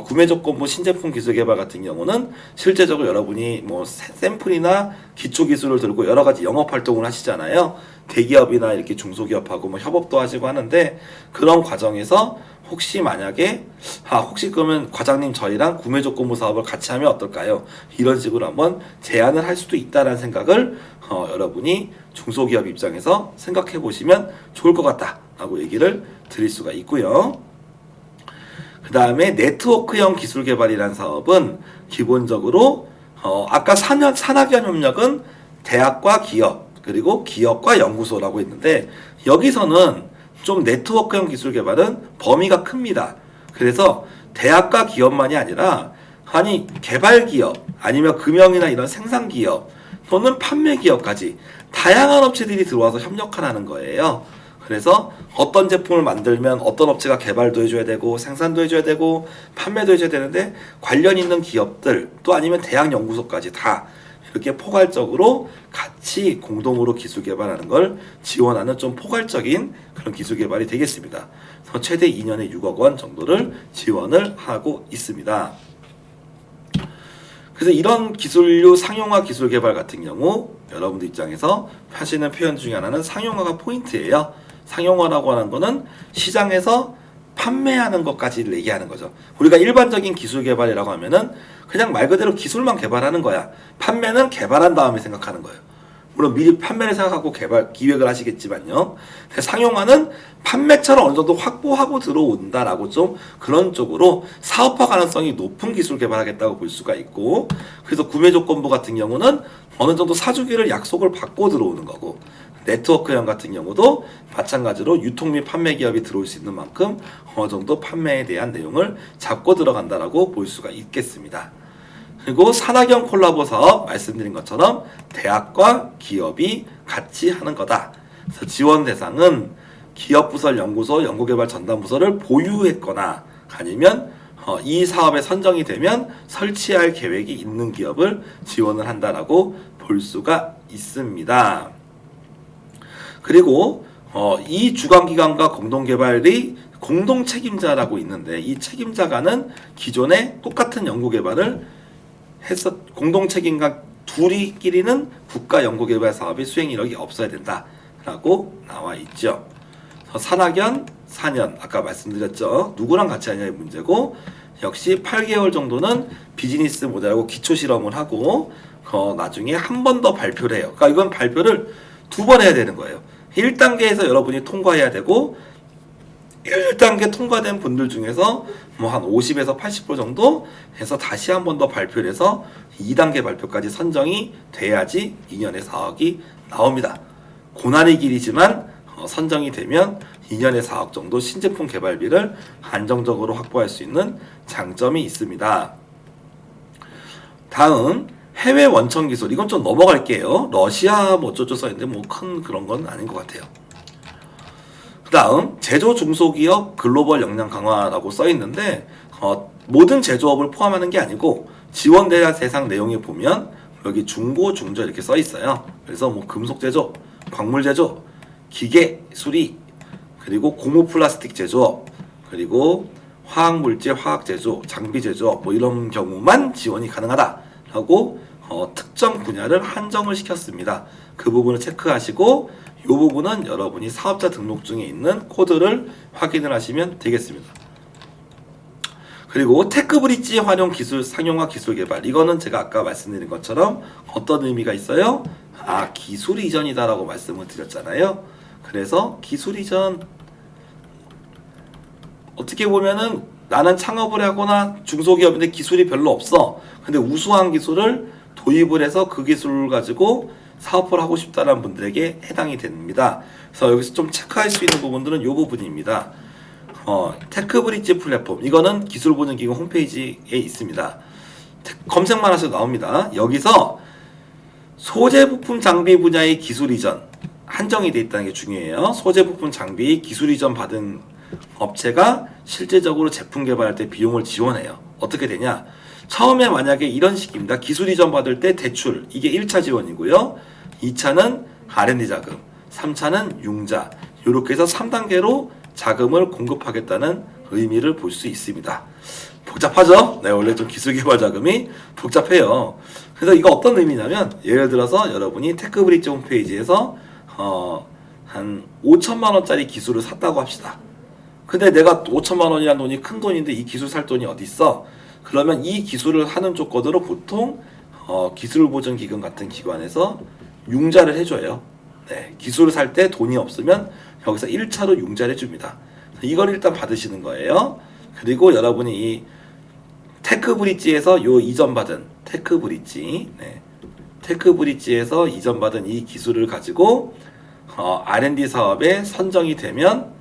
구매조건부 신제품 기술 개발 같은 경우는 실제적으로 여러분이 뭐 샘플이나 기초 기술을 들고 여러 가지 영업 활동을 하시잖아요. 대기업이나 이렇게 중소기업하고 뭐 협업도 하시고 하는데 그런 과정에서 혹시 만약에 혹시 그러면 과장님 저희랑 구매조건부 사업을 같이 하면 어떨까요? 이런 식으로 한번 제안을 할 수도 있다라는 생각을 여러분이 중소기업 입장에서 생각해 보시면 좋을 것 같다라고 얘기를 드릴 수가 있고요. 그 다음에 네트워크형 기술 개발이라는 사업은 기본적으로 아까 산학연 협력은 대학과 기업 그리고 기업과 연구소라고 했는데 여기서는 좀 네트워크형 기술 개발은 범위가 큽니다. 그래서 대학과 기업만이 아니라 개발 기업 아니면 금융이나 이런 생산 기업 또는 판매 기업까지 다양한 업체들이 들어와서 협력하라는 거예요. 그래서 어떤 제품을 만들면 어떤 업체가 개발도 해줘야 되고 생산도 해줘야 되고 판매도 해줘야 되는데 관련 있는 기업들 또 아니면 대학 연구소까지 다 이렇게 포괄적으로 같이 공동으로 기술 개발하는 걸 지원하는 좀 포괄적인 그런 기술 개발이 되겠습니다. 그래서 최대 2년에 6억 원 정도를 지원을 하고 있습니다. 그래서 이런 기술류 상용화 기술 개발 같은 경우 여러분들 입장에서 하시는 표현 중에 하나는 상용화가 포인트예요. 상용화라고 하는 거는 시장에서 판매하는 것까지를 얘기하는 거죠. 우리가 일반적인 기술 개발이라고 하면은 그냥 말 그대로 기술만 개발하는 거야. 판매는 개발한 다음에 생각하는 거예요. 물론 미리 판매를 생각하고 기획을 하시겠지만요. 상용화는 판매처를 어느 정도 확보하고 들어온다라고 좀 그런 쪽으로 사업화 가능성이 높은 기술 개발하겠다고 볼 수가 있고 그래서 구매조건부 같은 경우는 어느 정도 사주기를 약속을 받고 들어오는 거고 네트워크형 같은 경우도 마찬가지로 유통 및 판매 기업이 들어올 수 있는 만큼 어느 정도 판매에 대한 내용을 잡고 들어간다라고 볼 수가 있겠습니다. 그리고 산학연 콜라보 사업 말씀드린 것처럼 대학과 기업이 같이 하는 거다. 그래서 지원 대상은 기업부설 연구소, 연구개발 전담부서를 보유했거나 아니면 이 사업에 선정이 되면 설치할 계획이 있는 기업을 지원을 한다라고 볼 수가 있습니다. 그리고 이 주관기관과 공동개발이 공동 책임자라고 있는데 이 책임자가는 기존에 똑같은 연구개발을 해서 공동 책임과 둘이끼리는 국가 연구개발 사업의 수행 이력이 없어야 된다라고 나와 있죠. 산학연 4년 아까 말씀드렸죠. 누구랑 같이 하냐의 문제고 역시 8개월 정도는 비즈니스 모델하고 기초 실험을 하고 나중에 한 번 더 발표를 해요. 그러니까 이건 발표를 2번 해야 되는 거예요. 1단계에서 여러분이 통과해야 되고 1단계 통과된 분들 중에서 뭐 한 50에서 80% 정도 해서 다시 한 번 더 발표를 해서 2단계 발표까지 선정이 돼야지 2년의 사억이 나옵니다. 고난의 길이지만 선정이 되면 2년의 4억 정도 신제품 개발비를 안정적으로 확보할 수 있는 장점이 있습니다. 다음 해외 원천 기술, 이건 좀 넘어갈게요. 러시아 뭐 어쩌고 써있는데 뭐 큰 그런 건 아닌 것 같아요. 그 다음 제조 중소기업 글로벌 역량 강화라고 써있는데 모든 제조업을 포함하는 게 아니고 지원 대상 내용에 보면 여기 중고 중저 이렇게 써있어요. 그래서 뭐 금속 제조, 광물 제조, 기계 수리, 그리고 고무 플라스틱 제조업, 그리고 화학물질 화학 제조, 장비 제조업 뭐 이런 경우만 지원이 가능하다라고 특정 분야를 한정을 시켰습니다. 그 부분을 체크하시고 이 부분은 여러분이 사업자 등록증에 있는 코드를 확인을 하시면 되겠습니다. 그리고 테크브릿지 활용 기술 상용화 기술 개발, 이거는 제가 아까 말씀드린 것처럼 어떤 의미가 있어요? 기술 이전이다라고 말씀을 드렸잖아요. 그래서 기술 이전, 어떻게 보면은 나는 창업을 하거나 중소기업인데 기술이 별로 없어. 근데 우수한 기술을 도입을 해서 그 기술을 가지고 사업을 하고 싶다는 분들에게 해당이 됩니다. 그래서 여기서 좀 체크할 수 있는 부분들은 이 부분입니다. 테크브릿지 플랫폼, 이거는 기술보증기금 홈페이지에 있습니다. 검색만 하셔도 나옵니다. 여기서 소재 부품 장비 분야의 기술 이전 한정이 되어 있다는 게 중요해요. 소재 부품 장비 기술 이전 받은 업체가 실제적으로 제품 개발할 때 비용을 지원해요. 어떻게 되냐? 처음에 만약에 이런 식입니다. 기술 이전 받을 때 대출, 이게 1차 지원이고요. 2차는 R&D 자금, 3차는 융자, 이렇게 해서 3단계로 자금을 공급하겠다는 의미를 볼 수 있습니다. 복잡하죠? 네, 원래 좀 기술개발 자금이 복잡해요. 그래서 이거 어떤 의미냐면, 예를 들어서 여러분이 테크브릿지 홈페이지에서 한 5천만 원짜리 기술을 샀다고 합시다. 근데 내가 5천만 원이라는 돈이 큰 돈인데 이 기술 살 돈이 어디 있어? 그러면 이 기술을 하는 조건으로 보통 기술보증기금 같은 기관에서 융자를 해줘요. 네, 기술을 살 때 돈이 없으면 여기서 1차로 융자를 해줍니다. 이걸 일단 받으시는 거예요. 그리고 여러분이 이 테크브릿지에서 요 이전받은 테크브릿지에서 이전받은 이 기술을 가지고 R&D 사업에 선정이 되면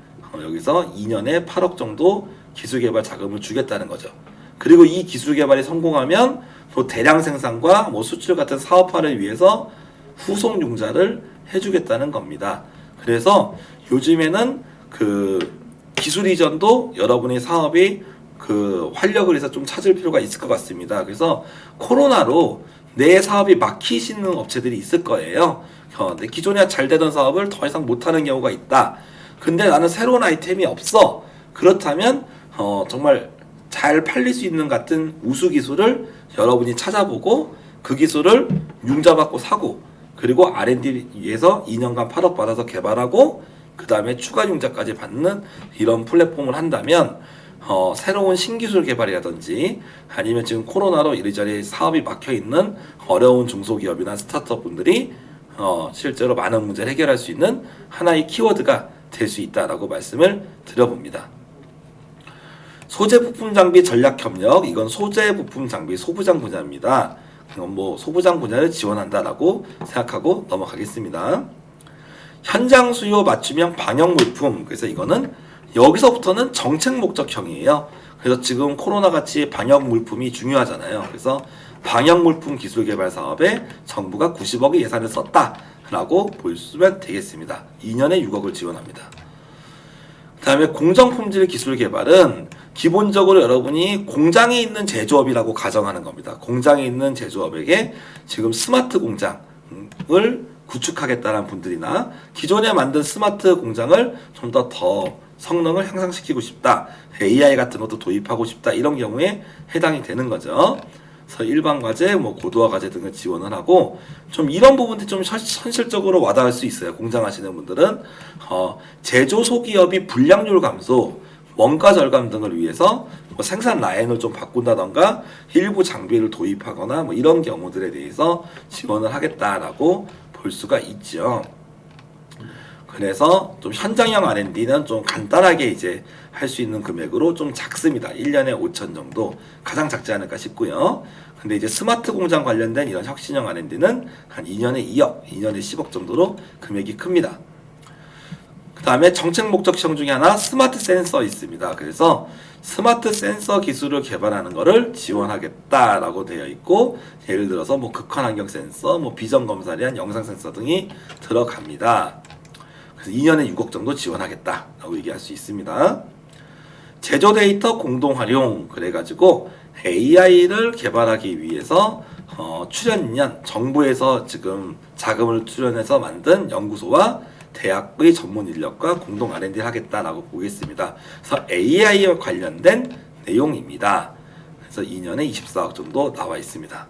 여기서 2년에 8억 정도 기술개발 자금을 주겠다는 거죠. 그리고 이 기술개발이 성공하면 또 대량 생산과 뭐 수출 같은 사업화를 위해서 후속 융자를 해주겠다는 겁니다. 그래서 요즘에는 그 기술 이전도 여러분의 사업이 그 활력을 해서 좀 찾을 필요가 있을 것 같습니다. 그래서 코로나로 내 사업이 막히시는 업체들이 있을 거예요. 내 기존에 잘 되던 사업을 더 이상 못하는 경우가 있다. 근데 나는 새로운 아이템이 없어. 그렇다면 정말 잘 팔릴 수 있는 같은 우수 기술을 여러분이 찾아보고 그 기술을 융자받고 사고, 그리고 R&D 위해서 2년간 8억 받아서 개발하고 그 다음에 추가 융자까지 받는 이런 플랫폼을 한다면 새로운 신기술 개발이라든지 아니면 지금 코로나로 이리저리 사업이 막혀있는 어려운 중소기업이나 스타트업 분들이 실제로 많은 문제를 해결할 수 있는 하나의 키워드가 될 수 있다라고 말씀을 드려봅니다. 소재 부품 장비 전략 협력, 이건 소재 부품 장비 소부장 분야입니다. 이건 뭐 소부장 분야를 지원한다라고 생각하고 넘어가겠습니다. 현장 수요 맞춤형 방역 물품. 그래서 이거는 여기서부터는 정책 목적형이에요. 그래서 지금 코로나 같이 방역 물품이 중요하잖아요. 그래서 방역 물품 기술 개발 사업에 정부가 90억의 예산을 썼다라고 보시면 되겠습니다. 2년에 6억을 지원합니다. 그 다음에 공정품질 기술 개발은 기본적으로 여러분이 공장에 있는 제조업이라고 가정하는 겁니다. 공장에 있는 제조업에게 지금 스마트 공장을 구축하겠다는 분들이나 기존에 만든 스마트 공장을 좀 더 성능을 향상시키고 싶다, AI 같은 것도 도입하고 싶다, 이런 경우에 해당이 되는 거죠. 그래서 일반 과제, 고도화 과제 등을 지원을 하고, 좀 이런 부분들이 좀 현실적으로 와닿을 수 있어요. 공장 하시는 분들은 제조 소기업이 불량률 감소, 원가 절감 등을 위해서 생산 라인을 좀 바꾼다던가 일부 장비를 도입하거나 이런 경우들에 대해서 지원을 하겠다라고 볼 수가 있죠. 그래서 좀 현장형 R&D는 좀 간단하게 이제 할 수 있는 금액으로 좀 작습니다. 1년에 5천 정도 가장 작지 않을까 싶고요. 근데 이제 스마트 공장 관련된 이런 혁신형 R&D는 한 2년에 2억, 2년에 10억 정도로 금액이 큽니다. 그 다음에 정책 목적형 중에 하나 스마트 센서 있습니다. 그래서 스마트 센서 기술을 개발하는 것을 지원하겠다라고 되어 있고, 예를 들어서 극한 환경 센서, 비전 검사를 위한 영상 센서 등이 들어갑니다. 그래서 2년에 6억 정도 지원하겠다라고 얘기할 수 있습니다. 제조 데이터 공동 활용, 그래가지고 AI를 개발하기 위해서 출연연, 정부에서 지금 자금을 출연해서 만든 연구소와 대학의 전문 인력과 공동 R&D를 하겠다라고 보겠습니다. 그래서 AI와 관련된 내용입니다. 그래서 2년에 24억 정도 나와 있습니다.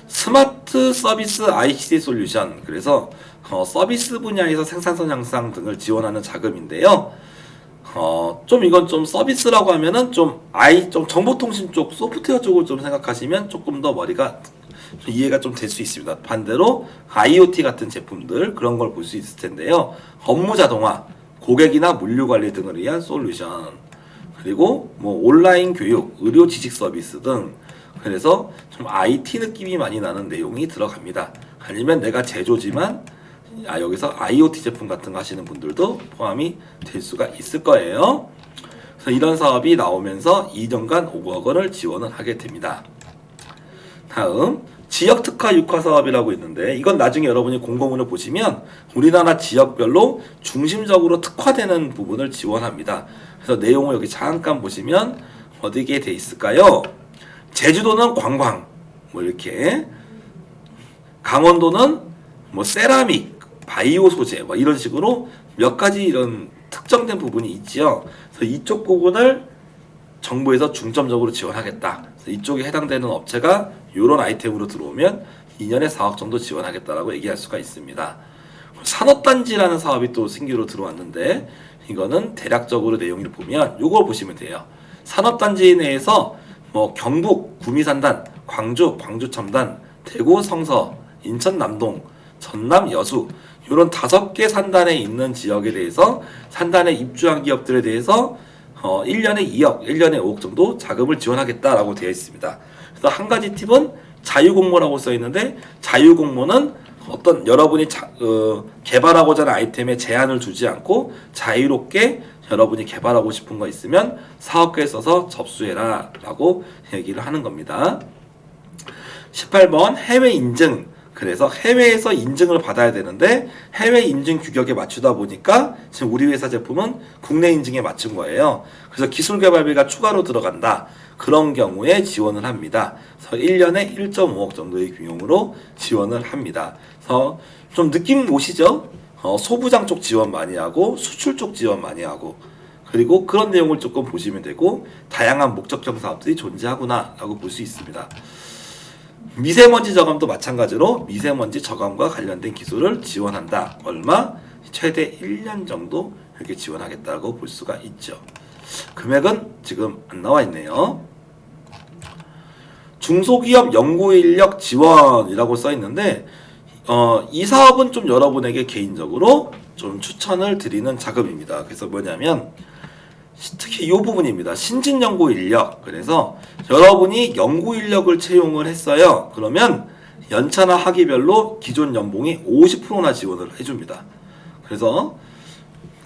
스마트 서비스 ICT 솔루션, 그래서 서비스 분야에서 생산성 향상 등을 지원하는 자금인데요. 좀 이건 좀 서비스라고 하면은 좀 정보통신 쪽, 소프트웨어 쪽을 좀 생각하시면 조금 더 머리가 좀 이해가 좀 될 수 있습니다. 반대로 IoT 같은 제품들, 그런 걸 볼 수 있을 텐데요. 업무 자동화, 고객이나 물류 관리 등을 위한 솔루션, 그리고 온라인 교육, 의료 지식 서비스 등, 그래서 좀 IT 느낌이 많이 나는 내용이 들어갑니다. 아니면 내가 제조지만 여기서 IoT 제품 같은 거 하시는 분들도 포함이 될 수가 있을 거예요. 그래서 이런 사업이 나오면서 2년간 5억 원을 지원을 하게 됩니다. 다음 지역 특화 육화 사업이라고 있는데, 이건 나중에 여러분이 공고문을 보시면 우리나라 지역별로 중심적으로 특화되는 부분을 지원합니다. 그래서 내용을 여기 잠깐 보시면 어디게 돼 있을까요? 제주도는 관광, 이렇게, 강원도는 세라믹, 바이오 소재, 이런 식으로 몇 가지 이런 특정된 부분이 있지요. 그래서 이쪽 부분을 정부에서 중점적으로 지원하겠다. 그래서 이쪽에 해당되는 업체가 이런 아이템으로 들어오면 2년에 4억 정도 지원하겠다라고 얘기할 수가 있습니다. 산업단지라는 사업이 또 신규로 들어왔는데, 이거는 대략적으로 내용을 보면 이걸 보시면 돼요. 산업단지 내에서 경북 구미산단, 광주 첨단, 대구 성서, 인천 남동, 전남 여수, 이런 5개 산단에 있는 지역에 대해서 산단에 입주한 기업들에 대해서 1년에 2억, 1년에 5억 정도 자금을 지원하겠다라고 되어 있습니다. 그래서 한 가지 팁은 자유공모라고 써 있는데, 자유공모는 어떤 여러분이 개발하고자 하는 아이템에 제한을 두지 않고 자유롭게 여러분이 개발하고 싶은 거 있으면 사업계에 써서 접수해라 라고 얘기를 하는 겁니다. 18번 해외 인증. 그래서 해외에서 인증을 받아야 되는데 해외 인증 규격에 맞추다 보니까 지금 우리 회사 제품은 국내 인증에 맞춘 거예요. 그래서 기술개발비가 추가로 들어간다. 그런 경우에 지원을 합니다. 그래서 1년에 1.5억 정도의 비용으로 지원을 합니다. 그래서 좀 느낌 오시죠? 소부장 쪽 지원 많이 하고 수출 쪽 지원 많이 하고, 그리고 그런 내용을 조금 보시면 되고, 다양한 목적형 사업들이 존재하구나 라고 볼 수 있습니다. 미세먼지 저감도 마찬가지로 미세먼지 저감과 관련된 기술을 지원한다. 얼마? 최대 1년 정도 이렇게 지원하겠다고 볼 수가 있죠. 금액은 지금 안 나와 있네요. 중소기업 연구인력 지원이라고 써 있는데, 이 사업은 좀 여러분에게 개인적으로 좀 추천을 드리는 자금입니다. 그래서 뭐냐면 특히 이 부분입니다. 신진 연구 인력. 그래서 여러분이 연구 인력을 채용을 했어요. 그러면 연차나 학위별로 기존 연봉이 50%나 지원을 해줍니다. 그래서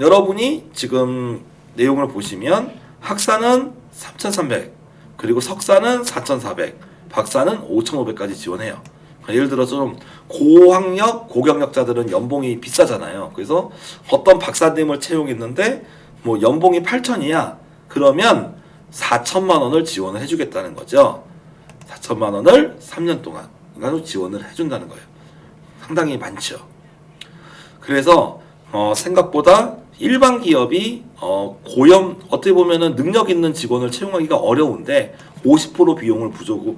여러분이 지금 내용을 보시면 학사는 3,300, 그리고 석사는 4,400, 박사는 5,500까지 지원해요. 예를 들어서 좀 고학력, 고경력자들은 연봉이 비싸잖아요. 그래서 어떤 박사님을 채용했는데 뭐 연봉이 8천이야. 그러면 4천만 원을 지원을 해주겠다는 거죠. 4천만 원을 3년 동안 지원을 해준다는 거예요. 상당히 많죠. 그래서 생각보다 일반 기업이 어떻게 보면은 능력 있는 직원을 채용하기가 어려운데 50% 비용을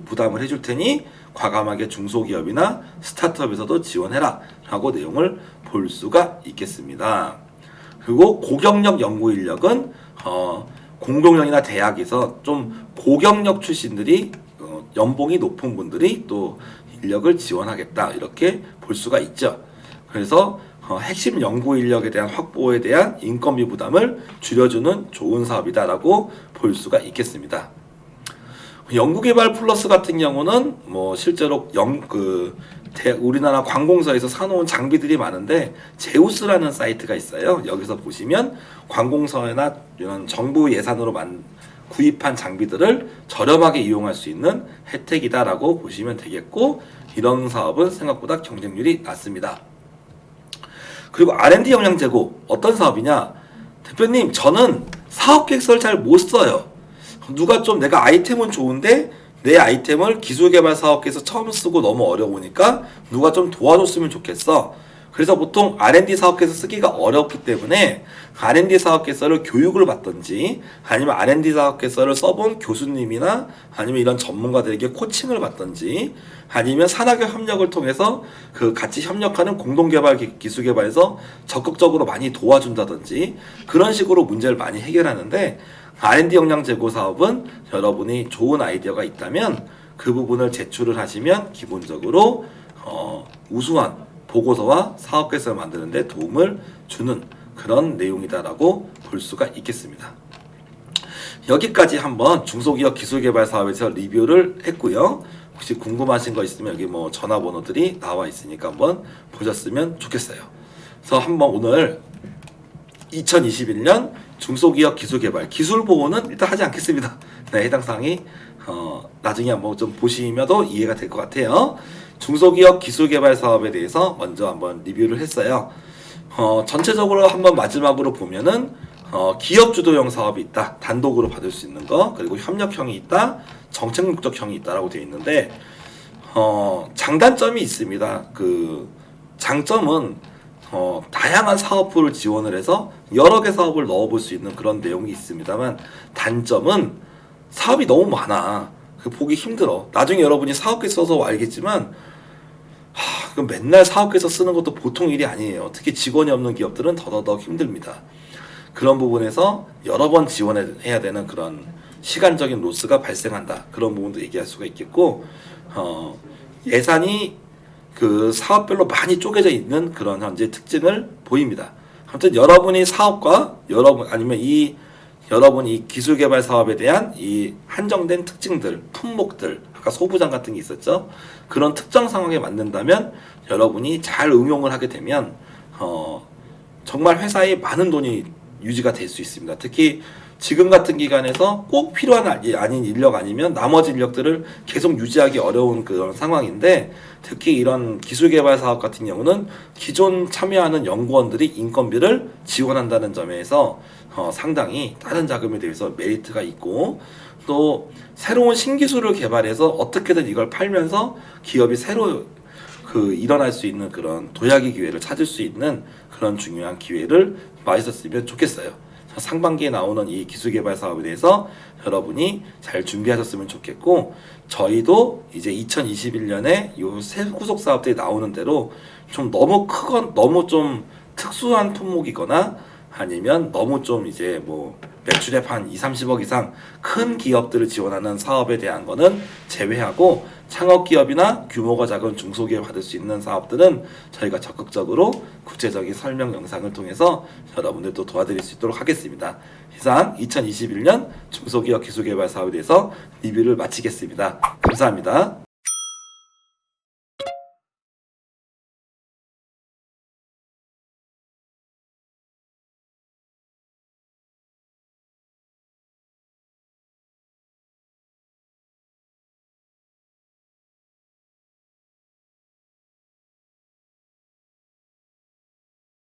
부담을 해줄 테니 과감하게 중소기업이나 스타트업에서도 지원해라 라고 내용을 볼 수가 있겠습니다. 그리고 고경력 연구 인력은 공공연이나 대학에서 좀 고경력 출신들이 연봉이 높은 분들이 또 인력을 지원하겠다 이렇게 볼 수가 있죠. 그래서 핵심 연구 인력에 대한 확보에 대한 인건비 부담을 줄여주는 좋은 사업이다라고 볼 수가 있겠습니다. 연구개발 플러스 같은 경우는 뭐 실제로 우리나라 관공서에서 사놓은 장비들이 많은데 제우스라는 사이트가 있어요. 여기서 보시면 관공서나 이런 정부 예산으로 구입한 장비들을 저렴하게 이용할 수 있는 혜택이다라고 보시면 되겠고, 이런 사업은 생각보다 경쟁률이 낮습니다. 그리고 R&D 역량 제고 어떤 사업이냐? 대표님, 저는 사업 계획서를 잘 못 써요. 누가 좀 내가 아이템은 좋은데 내 아이템을 기술개발 사업계에서 처음 쓰고 너무 어려우니까 누가 좀 도와줬으면 좋겠어. 그래서 보통 R&D 사업계에서 쓰기가 어렵기 때문에 R&D 사업계서를 교육을 받든지 아니면 R&D 사업계서를 써본 교수님이나 아니면 이런 전문가들에게 코칭을 받든지 아니면 산학교 협력을 통해서 같이 협력하는 공동개발 기술개발에서 적극적으로 많이 도와준다든지 그런 식으로 문제를 많이 해결하는데, R&D 역량 제고 사업은 여러분이 좋은 아이디어가 있다면 그 부분을 제출을 하시면 기본적으로 우수한 보고서와 사업계획서를 만드는 데 도움을 주는 그런 내용이다라고 볼 수가 있겠습니다. 여기까지 한번 중소기업 기술개발 사업에서 리뷰를 했고요. 혹시 궁금하신 거 있으면 여기 뭐 전화번호들이 나와 있으니까 한번 보셨으면 좋겠어요. 그래서 한번 오늘 2021년 중소기업 기술개발 기술보호는 일단 하지 않겠습니다. 네, 해당 사항이 나중에 한번 좀 보시면도 이해가 될 것 같아요. 중소기업 기술개발 사업에 대해서 먼저 한번 리뷰를 했어요. 전체적으로 한번 마지막으로 보면은 기업 주도형 사업이 있다, 단독으로 받을 수 있는 거, 그리고 협력형이 있다, 정책 목적형이 있다라고 되어 있는데 장단점이 있습니다. 장점은 다양한 사업부를 지원을 해서 여러 개 사업을 넣어볼 수 있는 그런 내용이 있습니다만, 단점은 사업이 너무 많아. 보기 힘들어. 나중에 여러분이 사업계 써서 알겠지만 맨날 사업계에서 쓰는 것도 보통 일이 아니에요. 특히 직원이 없는 기업들은 더더더 힘듭니다. 그런 부분에서 여러 번 지원해야 되는 그런 시간적인 로스가 발생한다. 그런 부분도 얘기할 수가 있겠고, 예산이 사업별로 많이 쪼개져 있는 그런 현재 특징을 보입니다. 아무튼 여러분이 사업과 여러분이 이 기술개발 사업에 대한 이 한정된 특징들, 품목들, 아까 소부장 같은 게 있었죠. 그런 특정 상황에 맞는다면 여러분이 잘 응용을 하게 되면 정말 회사에 많은 돈이 유지가 될 수 있습니다. 특히 지금 같은 기간에서 꼭 필요한 아닌 인력 아니면 나머지 인력들을 계속 유지하기 어려운 그런 상황인데, 특히 이런 기술개발 사업 같은 경우는 기존 참여하는 연구원들이 인건비를 지원한다는 점에서 상당히 다른 자금에 대해서 메리트가 있고, 또 새로운 신기술을 개발해서 어떻게든 이걸 팔면서 기업이 새로 일어날 수 있는 그런 도약의 기회를 찾을 수 있는 그런 중요한 기회를 맞으셨으면 좋겠어요. 상반기에 나오는 이 기술개발 사업에 대해서 여러분이 잘 준비하셨으면 좋겠고, 저희도 이제 2021년에 요 새 후속 사업들이 나오는 대로 좀 너무 너무 좀 특수한 품목이거나 아니면 너무 좀 이제 뭐 매출액 한 2-30억 이상 큰 기업들을 지원하는 사업에 대한 거는 제외하고, 창업기업이나 규모가 작은 중소기업 받을 수 있는 사업들은 저희가 적극적으로 구체적인 설명 영상을 통해서 여러분들도 도와드릴 수 있도록 하겠습니다. 이상 2021년 중소기업 기술개발 사업에 대해서 리뷰를 마치겠습니다. 감사합니다.